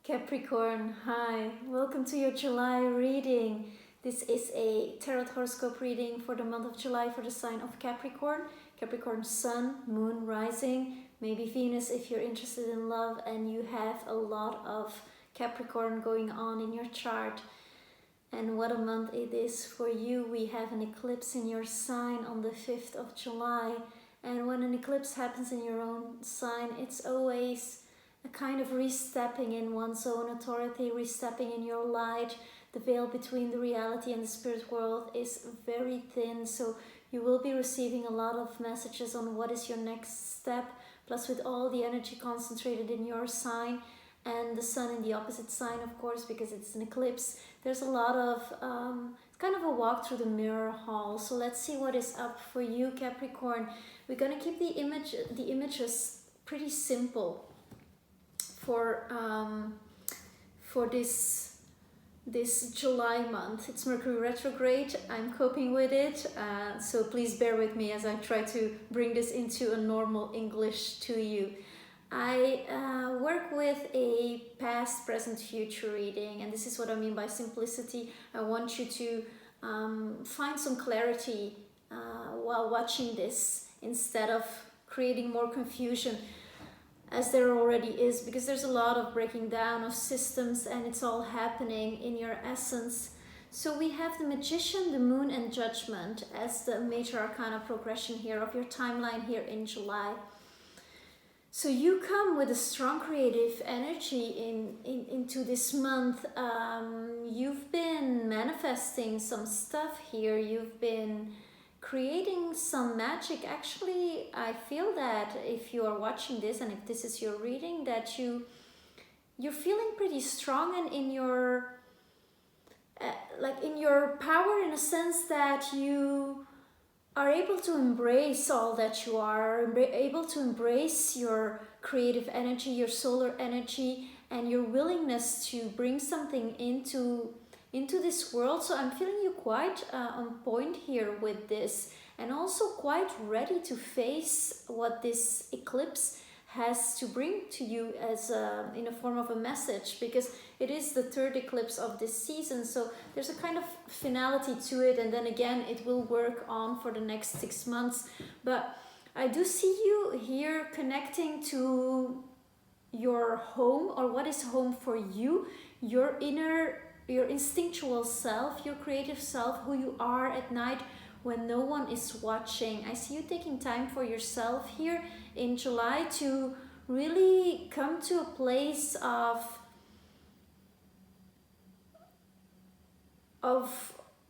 Capricorn, hi, welcome to your July reading. This is a tarot horoscope reading for the month of July for the sign of Capricorn, Capricorn Sun, Moon, Rising, maybe Venus if you're interested in love and you have a lot of Capricorn going on in your chart. And what a month it is for you. We have an eclipse in your sign on the 5th of July. And when an eclipse happens in your own sign, it's always a kind of restepping in one's own authority, restepping in your light. The veil between the reality and the spirit world is very thin, so you will be receiving a lot of messages on what is your next step, plus with all the energy concentrated in your sign and the sun in the opposite sign, of course, because it's an eclipse. There's a lot of kind of a walk through the mirror hall. So let's see what is up for you, Capricorn. We're going to keep the images pretty simple for this July month. It's Mercury Retrograde. I'm coping with it, so please bear with me as I try to bring this into a normal English to you. I work with a past, present, future reading, and this is what I mean by simplicity. I want you to find some clarity while watching this instead of creating more confusion, as there already is, because there's a lot of breaking down of systems and it's all happening in your essence. So we have the Magician, the Moon, and Judgment as the major arcana progression here of your timeline here in July. So you come with a strong creative energy into this month. You've been manifesting some stuff here. You've been creating some magic. Actually, I feel that if you are watching this and if this is your reading, that you're feeling pretty strong and in your in your power, in a sense that you are able to embrace all that you are, able to embrace your creative energy, your solar energy, and your willingness to bring something into this world. So I'm feeling you quite on point here with this, and also quite ready to face what this eclipse has to bring to you as in a form of a message, because it is the third eclipse of this season. So there's a kind of finality to it, and then again it will work on for the next 6 months. But I do see you here connecting to your home, or what is home for you, your instinctual self, your creative self, who you are at night when no one is watching. I see you taking time for yourself here in July to really come to a place of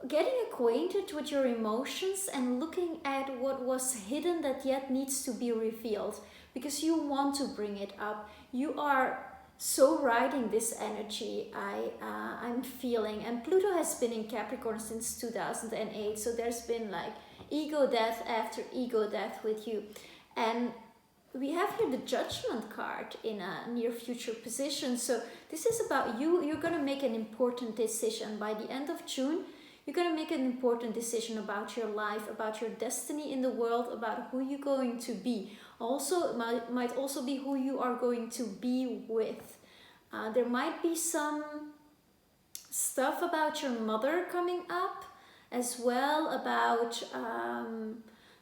getting acquainted with your emotions and looking at what was hidden that yet needs to be revealed, because you want to bring it up. You are so riding this energy, I'm feeling. And Pluto has been in Capricorn since 2008, so there's been like ego death after ego death with you. And we have here the Judgment card in a near future position. So this is about you. You're going to make an important decision by the end of June. You're going to make an important decision about your life, about your destiny in the world, about who you're going to be. Also, it might also be who you are going to be with. There might be some stuff about your mother coming up as well, about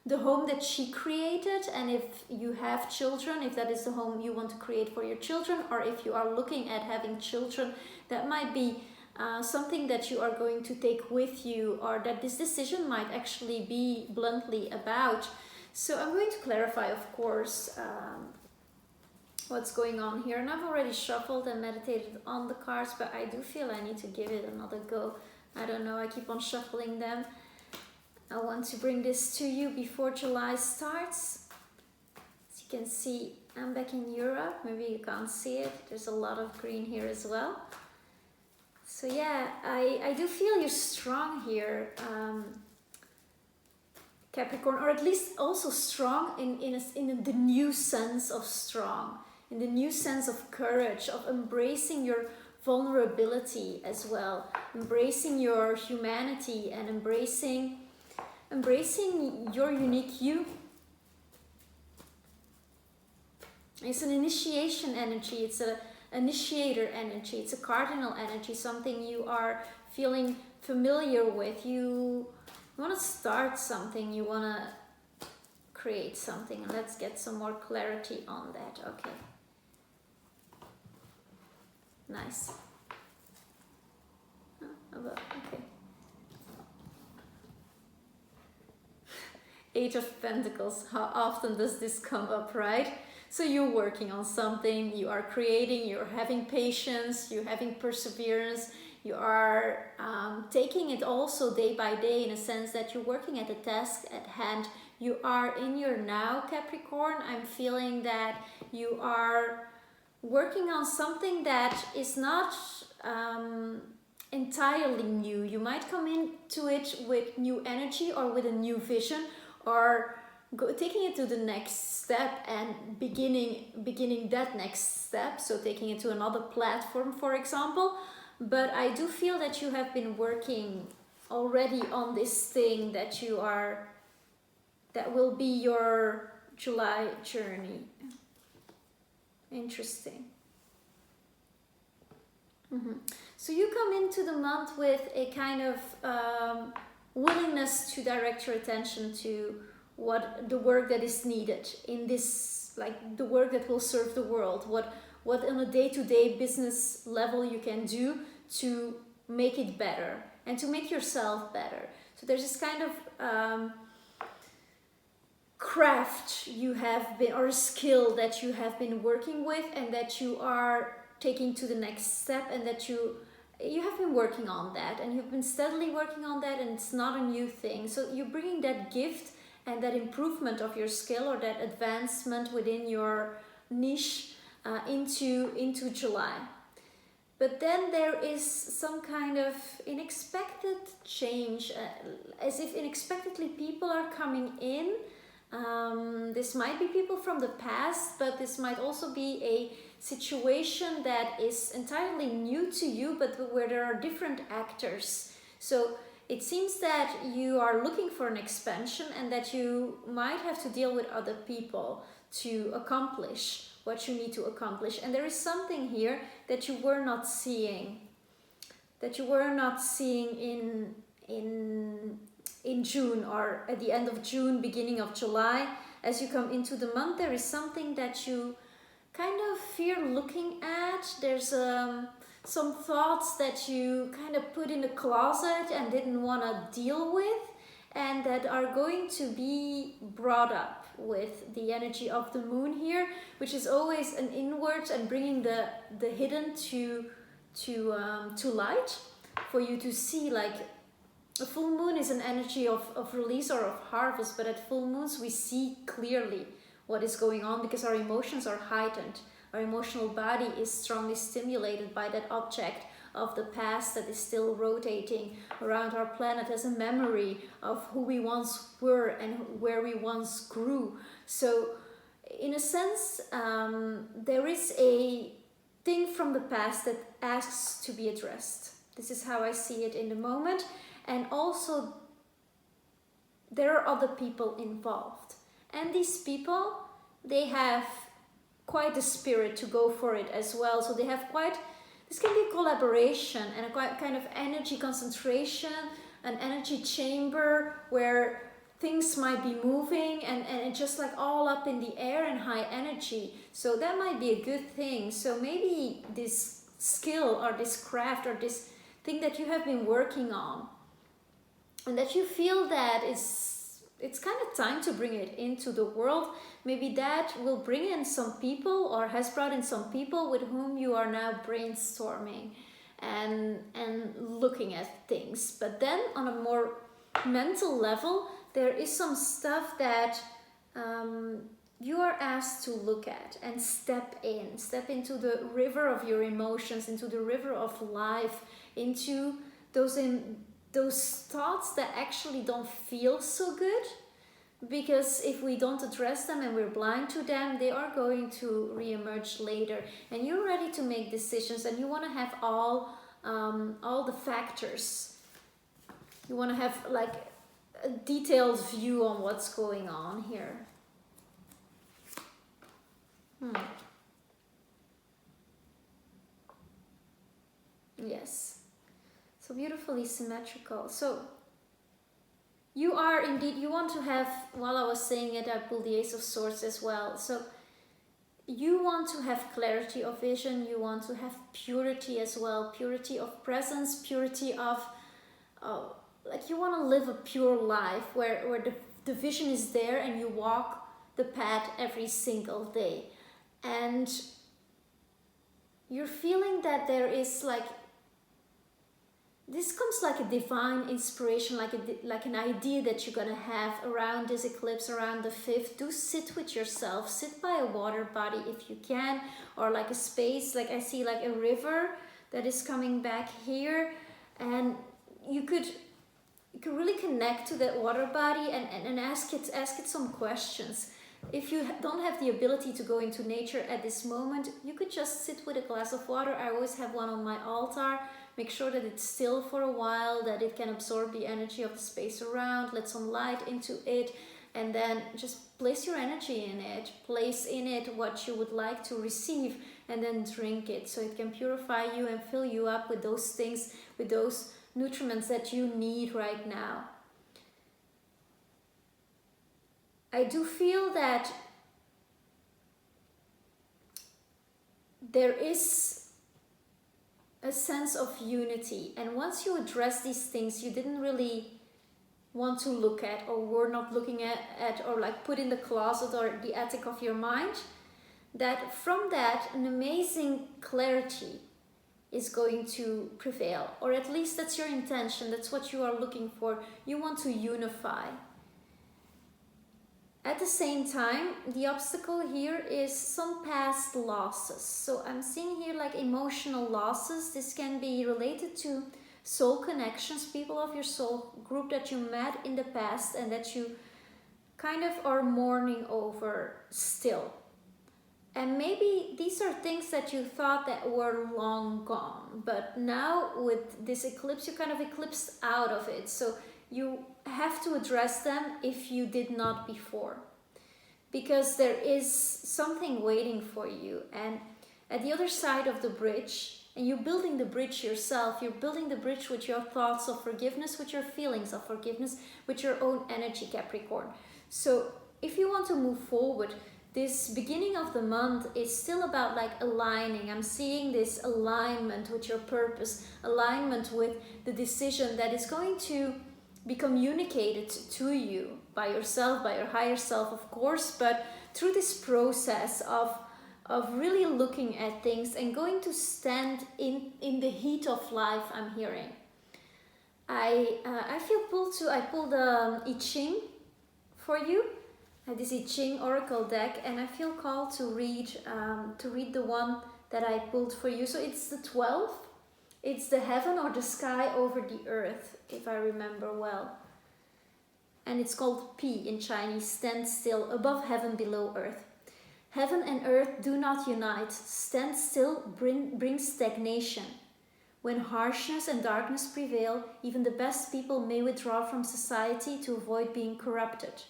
the home that she created, and if you have children, if that is the home you want to create for your children, or if you are looking at having children, that might be something that you are going to take with you, or that this decision might actually be bluntly about. So I'm going to clarify, of course, what's going on here. And I've already shuffled and meditated on the cards, but I do feel I need to give it another go. I don't know, I keep on shuffling them. I want to bring this to you before July starts. As you can see, I'm back in Europe. Maybe you can't see it. There's a lot of green here as well. So yeah, I do feel you're strong here, Capricorn, or at least also strong in the new sense of strong, in the new sense of courage, of embracing your vulnerability as well, embracing your humanity and embracing your unique you. It's an initiation energy. It's initiator energy. It's a cardinal energy, something you are feeling familiar with. You want to start something, you want to create something. Let's get some more clarity on that. Okay. Nice. Okay. Eight of Pentacles. How often does this come up, right? So you're working on something, you are creating, you're having patience, you're having perseverance, you are taking it also day by day, in a sense that you're working at the task at hand. You are in your now, Capricorn. I'm feeling that you are working on something that is not entirely new. You might come into it with new energy or with a new vision, or taking it to the next step and beginning that next step, so taking it to another platform, for example. But I do feel that you have been working already on this thing that will be your July journey. Interesting. So you come into the month with a kind of willingness to direct your attention to what the work that is needed in this, like the work that will serve the world, what on a day-to-day business level you can do to make it better and to make yourself better. So there's this kind of craft you have been, or a skill that you have been working with, and that you are taking to the next step, and that you have been working on that, and you've been steadily working on that, and it's not a new thing. So you're bringing that gift and that improvement of your skill, or that advancement within your niche into July. But then there is some kind of unexpected change, as if unexpectedly people are coming in. This might be people from the past, but this might also be a situation that is entirely new to you, but where there are different actors. So it seems that you are looking for an expansion, and that you might have to deal with other people to accomplish what you need to accomplish. And there is something here that you were not seeing, in June, or at the end of June, beginning of July. As you come into the month, there is something that you kind of fear looking at. There's some thoughts that you kind of put in the closet and didn't want to deal with, and that are going to be brought up with the energy of the moon here, which is always an inward and bringing the hidden to light for you to see. Like a full moon is an energy of release or of harvest, but at full moons we see clearly what is going on, because our emotions are heightened. Our emotional body is strongly stimulated by that object of the past that is still rotating around our planet as a memory of who we once were and where we once grew. So in a sense, there is a thing from the past that asks to be addressed. This is how I see it in the moment. And also there are other people involved, and these people, they have quite a spirit to go for it as well. So they have this can be a collaboration and a quite kind of energy concentration, an energy chamber where things might be moving and it's just like all up in the air and high energy. So that might be a good thing. So maybe this skill or this craft or this thing that you have been working on, and that you feel that it's kind of time to bring it into the world. Maybe that will bring in some people, or has brought in some people with whom you are now brainstorming and looking at things. But then on a more mental level, there is some stuff that you are asked to look at and step into the river of your emotions, into the river of life, into those thoughts that actually don't feel so good, because if we don't address them and we're blind to them, they are going to re-emerge later. And you're ready to make decisions, and you want to have all the factors. You want to have like a detailed view on what's going on here. Yes. So beautifully symmetrical. So you are indeed, you want to have, while I was saying it, I pulled the Ace of Swords as well. So you want to have clarity of vision, you want to have purity as well, purity of presence, purity of, like you want to live a pure life where the vision is there and you walk the path every single day. And you're feeling that there is like, this comes like a divine inspiration, like an idea that you're gonna have around this eclipse, around the 5th. Do sit with yourself, sit by a water body if you can, or like a space, like I see like a river that is coming back here, and you could really connect to that water body and ask it some questions. If you don't have the ability to go into nature at this moment, you could just sit with a glass of water. I always have one on my altar. Make sure that it's still for a while, that it can absorb the energy of the space around, let some light into it, and then just place your energy in it. Place in it what you would like to receive, and then drink it so it can purify you and fill you up with those things, with those nutriments that you need right now. I do feel that there is a sense of unity, and once you address these things you didn't really want to look at, or were not looking at or like put in the closet or the attic of your mind, that from that an amazing clarity is going to prevail, or at least that's your intention, that's what you are looking for. You want to unify. At the same time, the obstacle here is some past losses. So I'm seeing here like emotional losses. This can be related to soul connections, people of your soul group that you met in the past and that you kind of are mourning over still. And maybe these are things that you thought that were long gone, but now with this eclipse, you kind of eclipsed out of it. So you have to address them if you did not before, because there is something waiting for you. And at the other side of the bridge, and you're building the bridge yourself, you're building the bridge with your thoughts of forgiveness, with your feelings of forgiveness, with your own energy, Capricorn. So if you want to move forward, this beginning of the month is still about like aligning. I'm seeing this alignment with your purpose, alignment with the decision that is going to be communicated to you by yourself, by your higher self, of course, but through this process of really looking at things and going to stand in the heat of life. I'm hearing. I feel pulled to. I pulled I Ching for you. This I Ching oracle deck, and I feel called to read the one that I pulled for you. So it's the 12th. It's the heaven or the sky over the earth, if I remember well. And it's called Pi in Chinese, stand still, above heaven, below earth. Heaven and earth do not unite. Stand still brings stagnation. When harshness and darkness prevail, even the best people may withdraw from society to avoid being corrupted.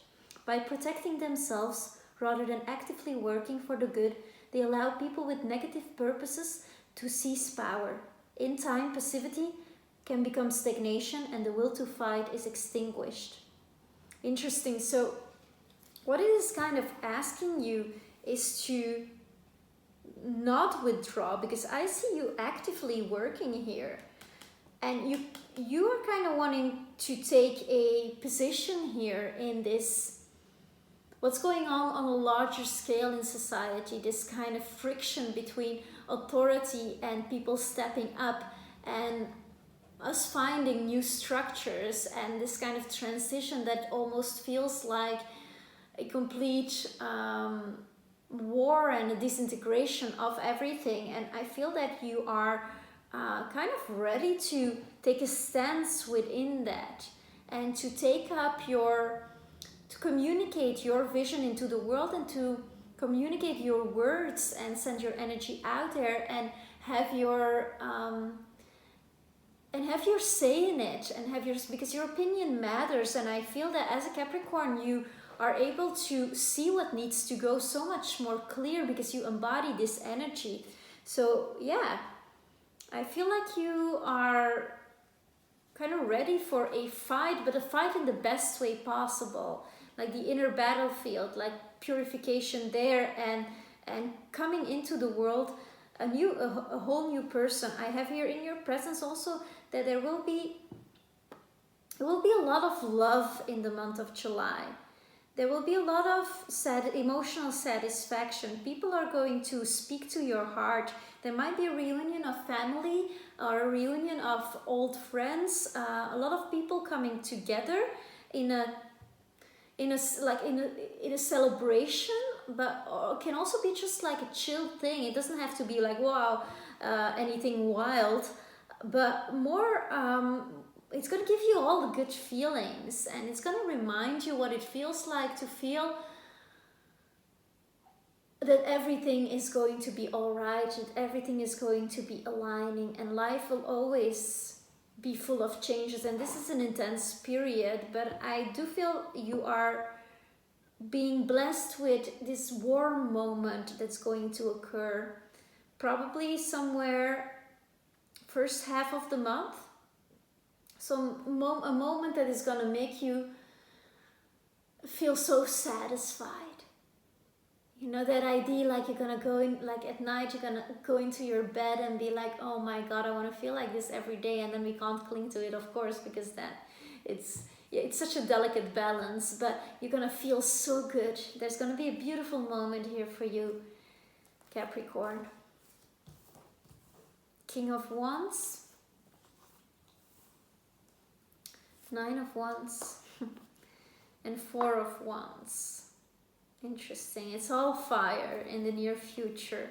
By protecting themselves, rather than actively working for the good, they allow people with negative purposes to seize power. In time, passivity can become stagnation and the will to fight is extinguished. Interesting. So what it is kind of asking you is to not withdraw, because I see you actively working here. And you are kind of wanting to take a position here in this, what's going on a larger scale in society, this kind of friction between authority and people stepping up, and us finding new structures, and this kind of transition that almost feels like a complete war and a disintegration of everything. And I feel that you are kind of ready to take a stance within that, and to take up to communicate your vision into the world, and to communicate your words and send your energy out there, and have your say in it, and because your opinion matters. And I feel that as a Capricorn, you are able to see what needs to go so much more clear because you embody this energy. So yeah, I feel like you are kind of ready for a fight, but a fight in the best way possible. Like the inner battlefield, like purification there, and coming into the world a whole new person. I have here in your presence also that there will be a lot of love in the month of July. There will be a lot of emotional satisfaction. People are going to speak to your heart. There might be a reunion of family or a reunion of old friends. A lot of people coming together in a celebration, but can also be just like a chill thing. It doesn't have to be like wow, anything wild, but more. It's going to give you all the good feelings, and it's going to remind you what it feels like to feel that everything is going to be all right, that everything is going to be aligning, and life will always be full of changes. And this is an intense period, but I do feel you are being blessed with this warm moment that's going to occur, probably somewhere first half of the month. So a moment that is going to make you feel so satisfied. You know, that idea, like you're going to go in, like at night, you're going to go into your bed and be like, oh my God, I want to feel like this every day. And then we can't cling to it, of course, because it's such a delicate balance, but you're going to feel so good. There's going to be a beautiful moment here for you, Capricorn. King of Wands. 9 of Wands and 4 of Wands. Interesting. It's all fire in the near future.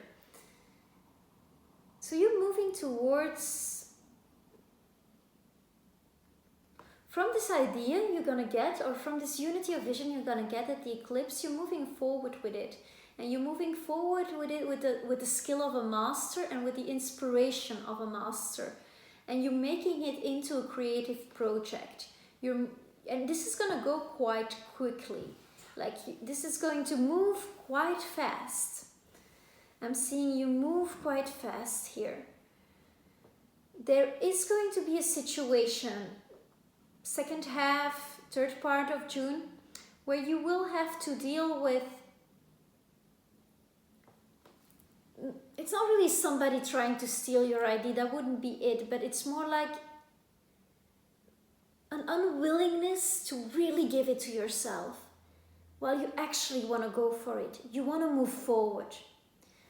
So you're moving towards, from this idea you're going to get, or from this unity of vision you're going to get at the eclipse, you're moving forward with it. And you're moving forward with it with the skill of a master and with the inspiration of a master. And you're making it into a creative project. And this is going to go quite quickly. Like this is going to move quite fast. I'm seeing you move quite fast here. There is going to be a situation, second half, third part of June, where you will have to deal with, it's not really somebody trying to steal your ID, that wouldn't be it, but it's more like an unwillingness to really give it to yourself while you actually want to go for it. You want to move forward.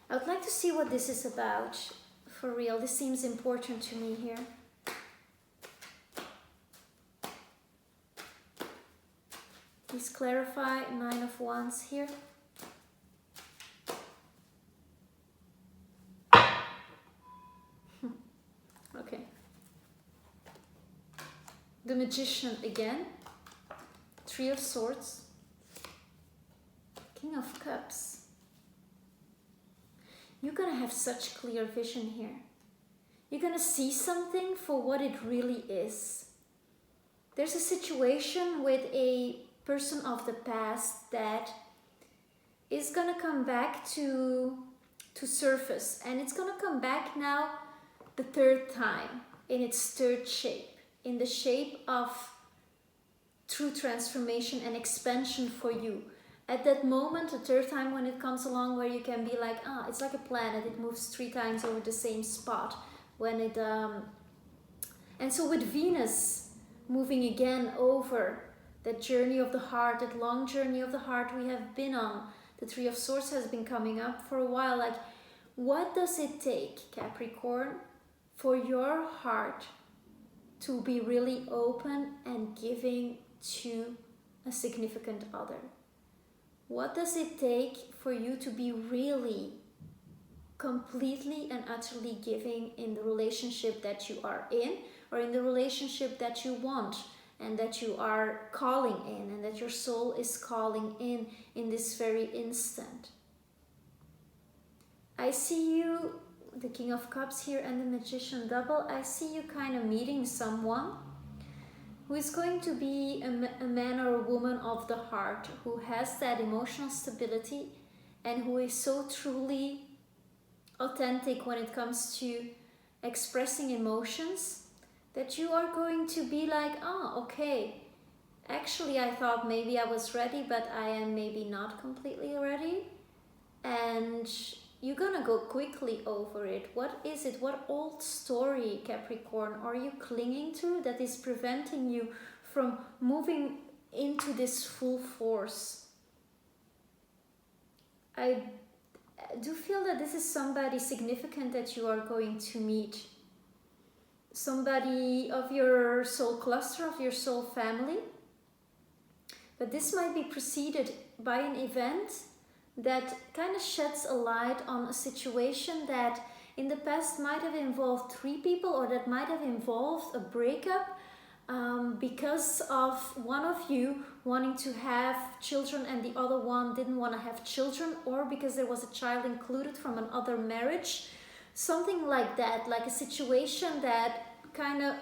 I would like to see what this is about for real. This seems important to me here. Please clarify. 9 of Wands here. Okay. The Magician again. 3 of Swords. King of Cups. You're going to have such clear vision here. You're going to see something for what it really is. There's a situation with a person of the past that is going to come back to surface. And it's going to come back now the third time in its third shape. In the shape of true transformation and expansion for you. At that moment, the third time when it comes along, where you can be like, it's like a planet, it moves 3 times over the same spot. When it and so with Venus moving again over that journey of the heart, that long journey of the heart we have been on, the 3 of Swords has been coming up for a while. Like, what does it take, Capricorn, for your heart to be really open and giving to a significant other? What does it take for you to be really completely and utterly giving in the relationship that you are in, or in the relationship that you want and that you are calling in, and that your soul is calling in this very instant? I see you, the King of Cups here and the Magician double. I see you kind of meeting someone who is going to be a man or a woman of the heart, who has that emotional stability and who is so truly authentic when it comes to expressing emotions, that you are going to be like, oh, okay, actually I thought maybe I was ready, but I am maybe not completely ready. And you're gonna go quickly over it. What is it? What old story, Capricorn, are you clinging to that is preventing you from moving into this full force? I do feel that this is somebody significant that you are going to meet. Somebody of your soul cluster, of your soul family. But this might be preceded by an event that kind of sheds a light on a situation that in the past might have involved 3 people, or that might have involved a breakup because of one of you wanting to have children and the other one didn't want to have children, or because there was a child included from another marriage. Something like that, like a situation that kind of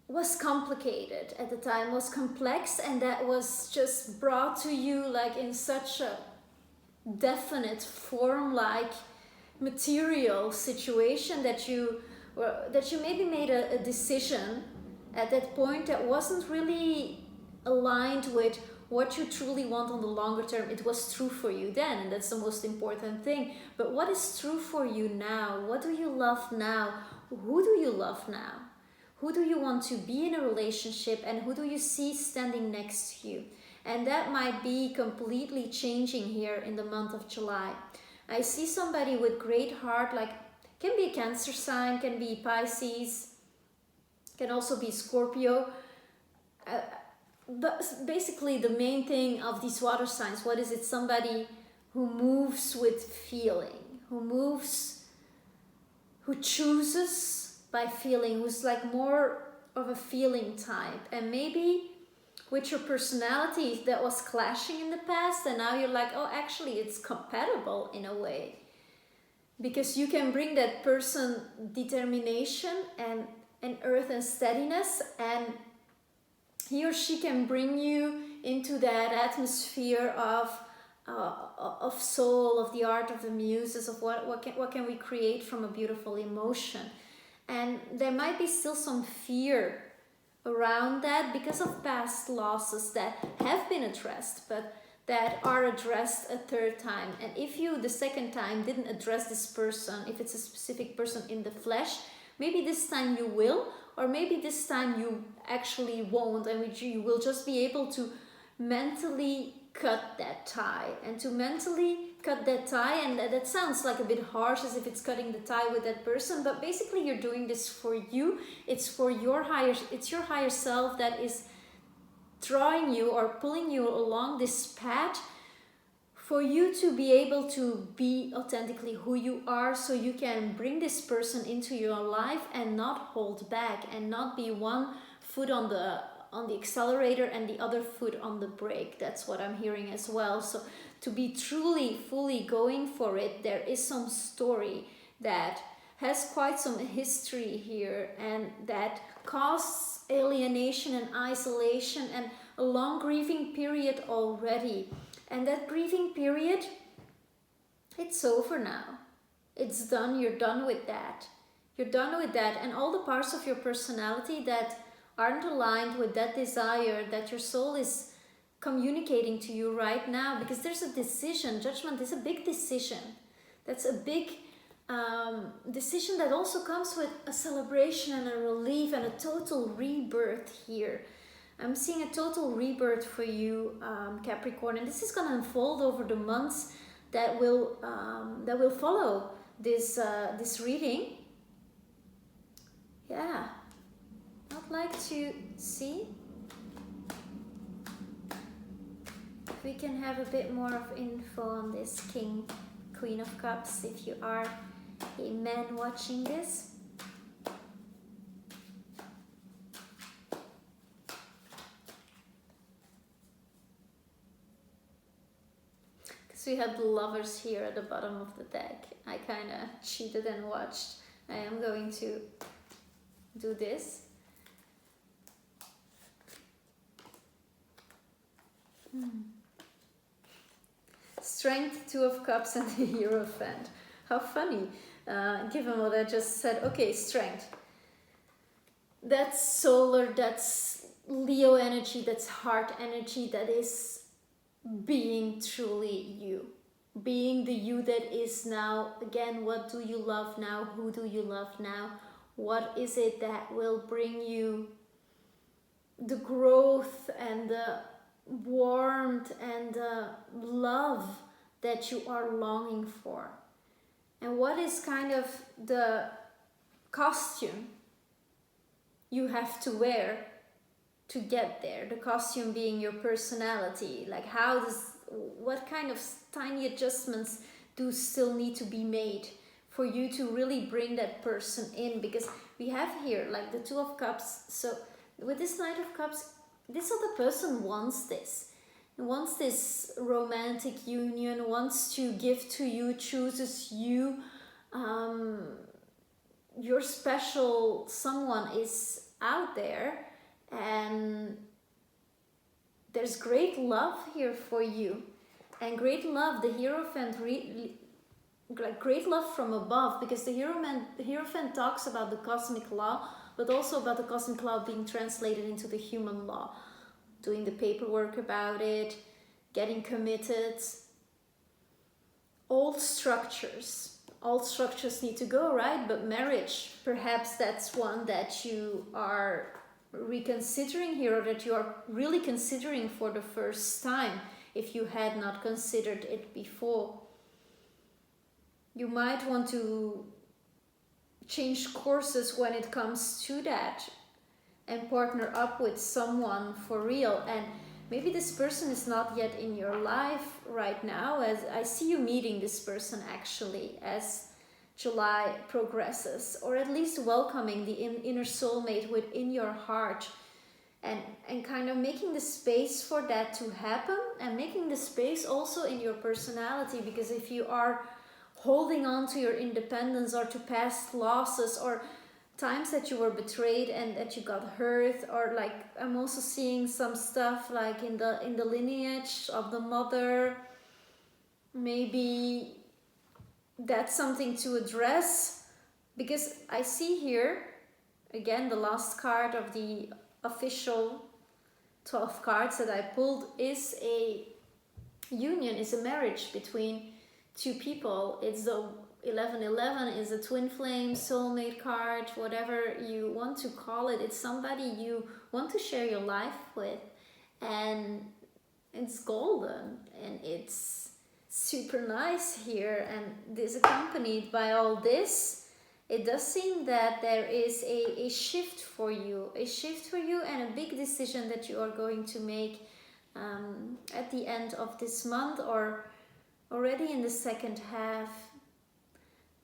was complicated at the time, was complex, and that was just brought to you like in such a definite form, like material situation, that you maybe made a decision at that point that wasn't really aligned with what you truly want on the longer term. It was true for you then, and that's the most important thing. But what is true for you now? What do you love now? Who do you love now? Who do you want to be in a relationship, and who do you see standing next to you? And that might be completely changing here in the month of July. I see somebody with great heart, like can be a Cancer sign, can be Pisces, can also be Scorpio. But basically the main thing of these water signs, what is it? Somebody who moves with feeling, who chooses by feeling, who's like more of a feeling type. And maybe with your personality that was clashing in the past, and now you're like, oh, actually it's compatible in a way, because you can bring that person determination and earth and steadiness, and he or she can bring you into that atmosphere of soul, of the art of the muses, of what can we create from a beautiful emotion. And there might be still some fear around that because of past losses that have been addressed, but that are addressed a 3rd time. And if you the 2nd time didn't address this person, if it's a specific person in the flesh, maybe this time you will, or maybe this time you actually won't, and you will just be able to mentally cut that tie. And to mentally cut that tie, and that sounds like a bit harsh, as if it's cutting the tie with that person, but basically you're doing this for you. It's for your higher self that is drawing you or pulling you along this path for you to be able to be authentically who you are, so you can bring this person into your life and not hold back, and not be one foot on the accelerator and the other foot on the brake. That's what I'm hearing as well. So to be truly, fully going for it, there is some story that has quite some history here, and that causes alienation and isolation and a long grieving period already. And that grieving period, it's over now. It's done. You're done with that. You're done with that. And all the parts of your personality that aren't aligned with that desire that your soul is communicating to you right now, because there's a decision. Judgment is a big decision. That's a big decision that also comes with a celebration and a relief and a total rebirth here. I'm seeing a total rebirth for you, Capricorn, and this is going to unfold over the months that will follow this reading. Yeah, I'd like to see if we can have a bit more of info on this Queen of Cups, if you are a man watching this. We have the Lovers here at the bottom of the deck. I kind of cheated and watched. I am going to do this. Strength, Two of Cups, and the Hierophant. How funny. given what I just said. Okay, strength. That's solar, that's Leo energy, that's heart energy, that is being truly you. Being the you that is now. Again, what do you love now? Who do you love now? What is it that will bring you the growth and the warmth and the love that you are longing for? And what is kind of the costume you have to wear to get there? The costume being your personality. Like what kind of tiny adjustments do still need to be made for you to really bring that person in? Because we have here like the Two of Cups. So with this Knight of Cups, this other person wants this. Wants this romantic union, wants to give to you, chooses you. Your special someone is out there, and there's great love here for you. And great love, the Hierophant, great love from above, because the Hierophant talks about the cosmic law, but also about the cosmic law being translated into the human law. Doing the paperwork about it, getting committed. Old structures need to go, right? But marriage, perhaps that's one that you are reconsidering here, or that you are really considering for the first time, if you had not considered it before. You might want to change courses when it comes to that, and partner up with someone for real. And maybe this person is not yet in your life right now, as I see you meeting this person actually as July progresses, or at least welcoming the inner soulmate within your heart, and kind of making the space for that to happen, and making the space also in your personality. Because if you are holding on to your independence, or to past losses, or times that you were betrayed and that you got hurt, or like I'm also seeing some stuff like in the lineage of the mother, maybe that's something to address. Because I see here again the last card of the official 12 cards that I pulled is a union, is a marriage between two people. It's the 1111 is a twin flame, soulmate card, whatever you want to call it. It's somebody you want to share your life with, and it's golden, and it's super nice here. And this accompanied by all this, it does seem that there is a shift for you, and a big decision that you are going to make at the end of this month, or already in the second half.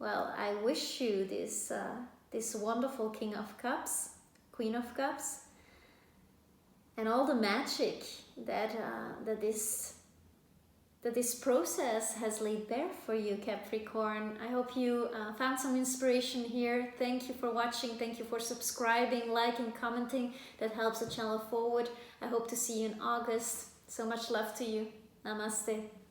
Well, I wish you this wonderful King of Cups, Queen of Cups, and all the magic that this process has laid bare for you, Capricorn. I hope you found some inspiration here. Thank you for watching. Thank you for subscribing, liking, commenting. That helps the channel forward. I hope to see you in August. So much love to you. Namaste.